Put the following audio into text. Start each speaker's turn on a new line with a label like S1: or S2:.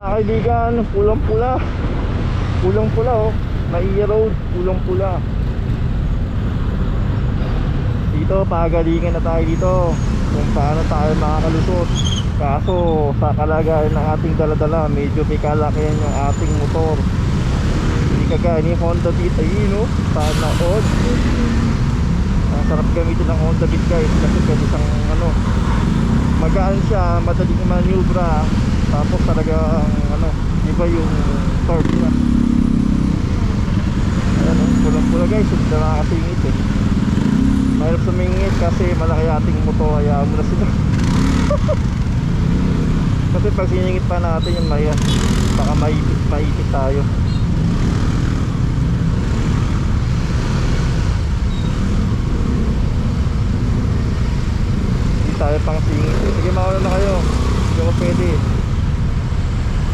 S1: Kaibigan, pulang-pula. Pulang-pula oh. Maiya Road, pulang-pula. Dito, pagalingan na tayo dito kung paano tayo makakalusot. Kaso, sa kalagayan ng ating daladala, medyo may kalakihan yung ating motor. Hindi kagaya ni Honda Beat. Ayun no, sana all. Ang sarap gamitin ng Honda Beat guys. Kasi pwede siyang ano, magaan siya, madaling manubra. Tapos talagang ano, iba yung torque niya. Ayan o, pulang-pula guys, hindi na nakakasingit eh. Mahirap sumingit kasi malaki ating motor, hayaan mo na sila. Kasi pag siningit pa natin yung maya, baka maipit tayo. Hindi tayo pang singit eh. Sige, mauna na kayo, hindi ko pwede.